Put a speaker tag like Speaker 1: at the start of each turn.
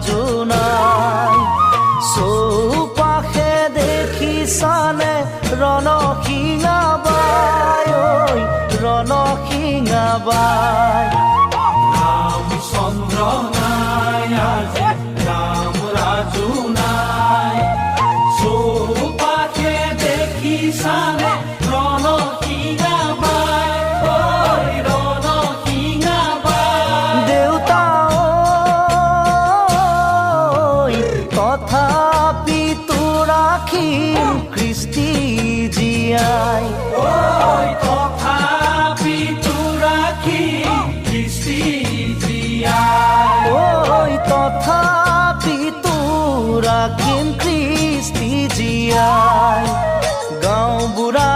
Speaker 1: জোনাই চৌপাশে দেখিছানে ৰণশিঙা বাই ঐ ৰণশিঙা বাই
Speaker 2: ৰামচন্দ্ৰ নাই আজি ৰাম ৰাজু নাই চৌপাশে দেখিছানে ৰণশিঙা বাই ঐ ৰণশিঙা বাই
Speaker 1: দেউতা ঐ তথাপি তোৰ ৰাখিম কৃষ্টি জীয়াই
Speaker 2: ঐ তথাপি তোৰ ৰাখিম কৃষ্টি জীয়াই
Speaker 1: ঐ তথাপি তোৰ ৰাখিম কৃষ্টি জীয়াই গাঁও বুঢ়া